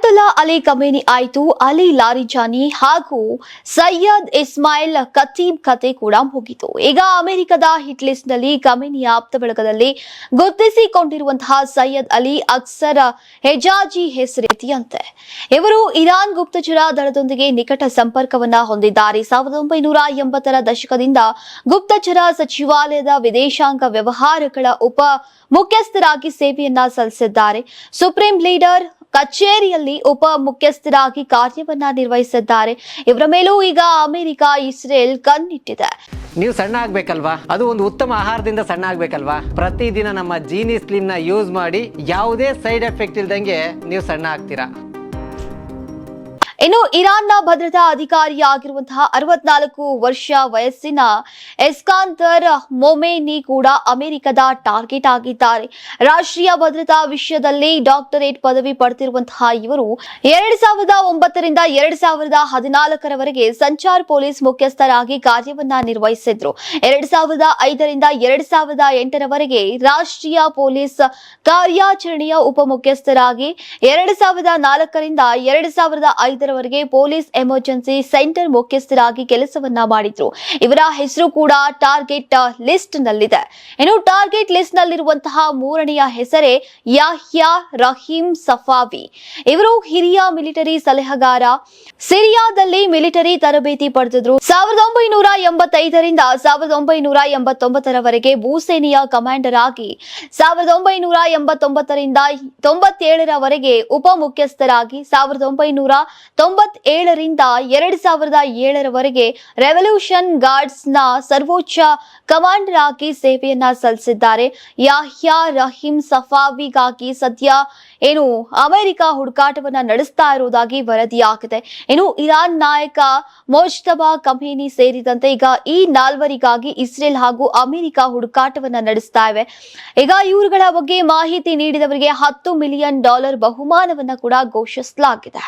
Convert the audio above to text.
ಅಯತುಲ್ಲಾ Ali Khamenei ಆಯಿತು, ಅಲಿ ಲಾರಿಜಾನಿ ಹಾಗೂ ಸೈಯದ್ ಇಸ್ಮಾಯಿಲ್ ಖತೀಬ್ ಕತೆ ಕೂಡ ಮುಗಿತು. ಈಗ ಅಮೆರಿಕದ ಹಿಟ್ ಲಿಸ್ಟ್ ನಲ್ಲಿ ಖಮೇನಿಯ ಆಪ್ತ ಬಳಗದಲ್ಲಿ ಗುರುತಿಸಿಕೊಂಡಿರುವಂತಹ ಸೈಯದ್ ಅಲಿ ಅಕ್ಸರ್ ಹೆಜಾಜಿ ಹೆಸರಿದೆಯಂತೆ. ಇವರು ಇರಾನ್ ಗುಪ್ತಚರ ದಳದೊಂದಿಗೆ ನಿಕಟ ಸಂಪರ್ಕವನ್ನ ಹೊಂದಿದ್ದಾರೆ. 1980ರ ದಶಕದಿಂದ ಗುಪ್ತಚರ ಸಚಿವಾಲಯದ ವಿದೇಶಾಂಗ ವ್ಯವಹಾರಗಳ ಉಪ ಮುಖ್ಯಸ್ಥರಾಗಿ ಸೇವೆಯನ್ನ ಸಲ್ಲಿಸಿದ್ದಾರೆ. ಸುಪ್ರೀಂ ಲೀಡರ್ ಕಚೇರಿಯಲ್ಲಿ ಉಪ ಮುಖ್ಯಸ್ಥರಾಗಿ ಕಾರ್ಯವನ್ನ ನಿರ್ವಹಿಸಿದ್ದಾರೆ. ಇವರ ಮೇಲೂ ಈಗ ಅಮೆರಿಕ, ಇಸ್ರೇಲ್ ಕಣ್ಣಿಟ್ಟಿದೆ. ನೀವು ಸಣ್ಣ ಆಗ್ಬೇಕಲ್ವಾ? ಅದು ಒಂದು ಉತ್ತಮ ಆಹಾರದಿಂದ ಸಣ್ಣ ಆಗ್ಬೇಕಲ್ವಾ? ಪ್ರತಿದಿನ ನಮ್ಮ ಜೀನಿ ಸ್ಲಿಮ್ ನ ಯೂಸ್ ಮಾಡಿ ಯಾವುದೇ ಸೈಡ್ ಎಫೆಕ್ಟ್ ಇಲ್ದಂಗೆ ನೀವು ಸಣ್ಣ ಆಗ್ತೀರಾ. ಇನ್ನು ಇರಾನ್ನ ಭದ್ರತಾ ಅಧಿಕಾರಿಯಾಗಿರುವಂತಹ 64 ವರ್ಷ ವಯಸ್ಸಿನ ಎಸ್ಕಾಂದರ್ ಮೊಮೇನಿ ಕೂಡ ಅಮೆರಿಕದ ಟಾರ್ಗೆಟ್ ಆಗಿದ್ದಾರೆ. ರಾಷ್ಟ್ರೀಯ ಭದ್ರತಾ ವಿಷಯದಲ್ಲಿ ಡಾಕ್ಟರೇಟ್ ಪದವಿ ಪಡೆದಿರುವಂತಹ ಇವರು 2009ರಿಂದ 2014ರವರೆಗೆ ಸಂಚಾರ್ ಪೊಲೀಸ್ ಮುಖ್ಯಸ್ಥರಾಗಿ ಕಾರ್ಯವನ್ನ ನಿರ್ವಹಿಸಿದ್ರು. 2005ರಿಂದ 2008ರವರೆಗೆ ರಾಷ್ಟ್ರೀಯ ಪೊಲೀಸ್ ಕಾರ್ಯಾಚರಣೆಯ ಉಪ ಮುಖ್ಯಸ್ಥರಾಗಿ, 2004ರಿಂದ 2005 ವರೆಗೆ ಪೊಲೀಸ್ ಎಮರ್ಜೆನ್ಸಿ ಸೆಂಟರ್ ಮುಖ್ಯಸ್ಥರಾಗಿ ಕೆಲಸವನ್ನ ಮಾಡಿದ್ರು. ಇವರ ಹೆಸರು ಕೂಡ ಟಾರ್ಗೆಟ್ ಲಿಸ್ಟ್ ನಲ್ಲಿದೆ. ಇನ್ನು ಟಾರ್ಗೆಟ್ ಲಿಸ್ಟ್ ನಲ್ಲಿರುವಂತಹ ಮೂರನೆಯ ಹೆಸರೇ ಯಾಹ್ಯಾ ರಹೀಂ ಸಫಾವಿ. ಇವರು ಹಿರಿಯ ಮಿಲಿಟರಿ ಸಲಹೆಗಾರ. ಸಿರಿಯಾದಲ್ಲಿ ಮಿಲಿಟರಿ ತರಬೇತಿ ಪಡೆದಿದ್ರು. 1985ರಿಂದ 1989ರವರೆಗೆ ಭೂಸೇನೆಯ ಕಮಾಂಡರ್ ಆಗಿ, 1989ರಿಂದ 97ರವರೆಗೆ ಉಪ ಮುಖ್ಯಸ್ಥರಾಗಿ, 1997ರಿಂದ 2007ರವರೆಗೆ ರೆವಲ್ಯೂಷನ್ ಗಾರ್ಡ್ಸ್ ನ ಸರ್ವೋಚ್ಚ ಕಮಾಂಡರ್ ಆಗಿ ಸೇವೆಯನ್ನ ಸಲ್ಲಿಸಿದ್ದಾರೆ. ಯಾಹ್ಯಾ ರಹೀಂ ಸಫಾವಿಗಾಗಿ ಸದ್ಯ ಅಮೆರಿಕ ಹುಡುಕಾಟವನ್ನ ನಡೆಸ್ತಾ ಇರುವುದಾಗಿ ವರದಿಯಾಗಿದೆ. ಇನ್ನು ಇರಾನ್ ನಾಯಕ ಮೊಜ್ತಬಾ ಖಮೇನಿ ಸೇರಿದಂತೆ ಈಗ ಈ ನಾಲ್ವರಿಗಾಗಿ ಇಸ್ರೇಲ್ ಹಾಗೂ ಅಮೆರಿಕ ಹುಡುಕಾಟವನ್ನ ನಡೆಸ್ತಾ ಇವೆ. ಈಗ ಇವರುಗಳ ಬಗ್ಗೆ ಮಾಹಿತಿ ನೀಡಿದವರಿಗೆ $10 ಮಿಲಿಯನ್ ಬಹುಮಾನವನ್ನ ಕೂಡ ಘೋಷಿಸಲಾಗಿದೆ.